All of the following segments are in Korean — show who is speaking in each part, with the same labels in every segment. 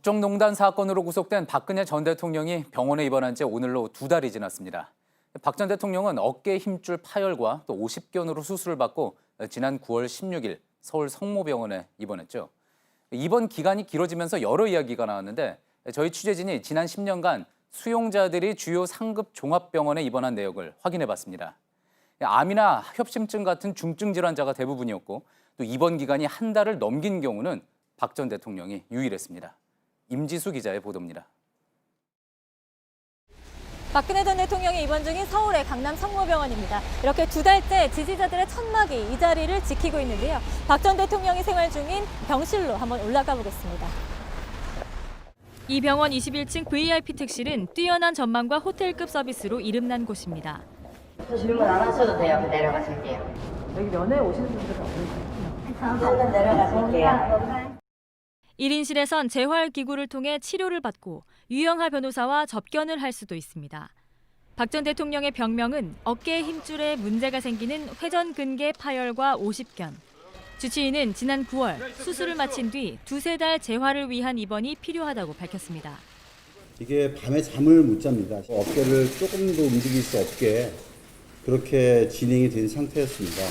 Speaker 1: 국정농단 사건으로 구속된 박근혜 전 대통령이 병원에 입원한 지 오늘로 2달이 지났습니다. 박 전 대통령은 어깨 힘줄 파열과 또 50견으로 수술을 받고 지난 9월 16일 서울 성모병원에 입원했죠. 입원 기간이 길어지면서 여러 이야기가 나왔는데 저희 취재진이 지난 10년간 수용자들이 주요 상급 종합병원에 입원한 내역을 확인해봤습니다. 암이나 협심증 같은 중증 질환자가 대부분이었고 또 입원 기간이 한 달을 넘긴 경우는 박 전 대통령이 유일했습니다. 임지수 기자의 보도입니다.
Speaker 2: 박근혜 전 대통령이 입원 중인 서울의 강남 성모병원입니다. 이렇게 2달째 지지자들의 천막이 이 자리를 지키고 있는데요. 박 전 대통령이 생활 중인 병실로 한번 올라가 보겠습니다. 이 병원 21층 VIP 특실은 뛰어난 전망과 호텔급 서비스로 이름난 곳입니다.
Speaker 3: 저 질문 안 하셔도 돼요. 내려가실게요.
Speaker 2: 여기 면회 오시는 분들은 없으세요?
Speaker 3: 잠깐 내려가실게요.
Speaker 2: 1인실에선 재활기구를 통해 치료를 받고 유영하 변호사와 접견을 할 수도 있습니다. 박 전 대통령의 병명은 어깨 힘줄에 문제가 생기는 회전근개 파열과 50견. 주치의는 지난 9월 수술을 마친 뒤 2-3달 재활을 위한 입원이 필요하다고 밝혔습니다.
Speaker 4: 이게 밤에 잠을 못 잡니다. 어깨를 조금도 움직일 수 없게 그렇게 진행이 된 상태였습니다.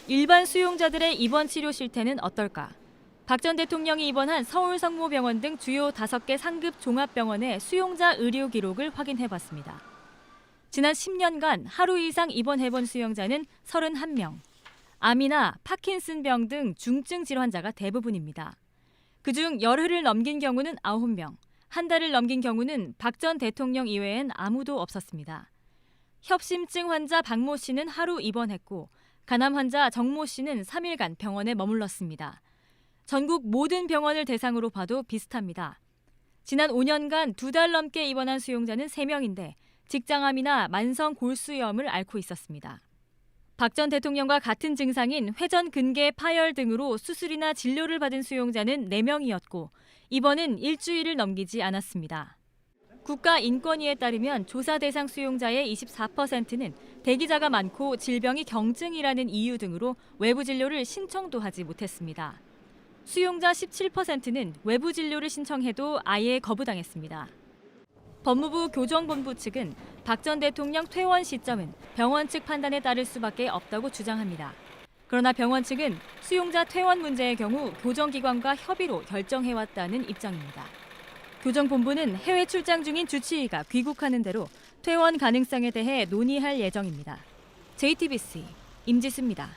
Speaker 2: 일반 수용자들의 입원 치료 실태는 어떨까? 박 전 대통령이 입원한 서울 성모병원 등 주요 5개 상급 종합병원의 수용자 의료 기록을 확인해봤습니다. 지난 10년간 하루 이상 입원해본 수용자는 31명. 암이나 파킨슨병 등 중증 질환자가 대부분입니다. 그중 열흘을 넘긴 경우는 9명, 한 달을 넘긴 경우는 박 전 대통령 이외엔 아무도 없었습니다. 협심증 환자 박모 씨는 하루 입원했고 간암 환자 정모 씨는 3일간 병원에 머물렀습니다. 전국 모든 병원을 대상으로 봐도 비슷합니다. 지난 5년간 2달 넘게 입원한 수용자는 3명인데 직장암이나 만성 골수염을 앓고 있었습니다. 박 전 대통령과 같은 증상인 회전근개 파열 등으로 수술이나 진료를 받은 수용자는 4명이었고 입원은 일주일을 넘기지 않았습니다. 국가인권위에 따르면 조사 대상 수용자의 24%는 대기자가 많고 질병이 경증이라는 이유 등으로 외부 진료를 신청도 하지 못했습니다. 수용자 17%는 외부 진료를 신청해도 아예 거부당했습니다. 법무부 교정본부 측은 박 전 대통령 퇴원 시점은 병원 측 판단에 따를 수밖에 없다고 주장합니다. 그러나 병원 측은 수용자 퇴원 문제의 경우 교정기관과 협의로 결정해왔다는 입장입니다. 교정본부는 해외 출장 중인 주치의가 귀국하는 대로 퇴원 가능성에 대해 논의할 예정입니다. JTBC 임지수입니다.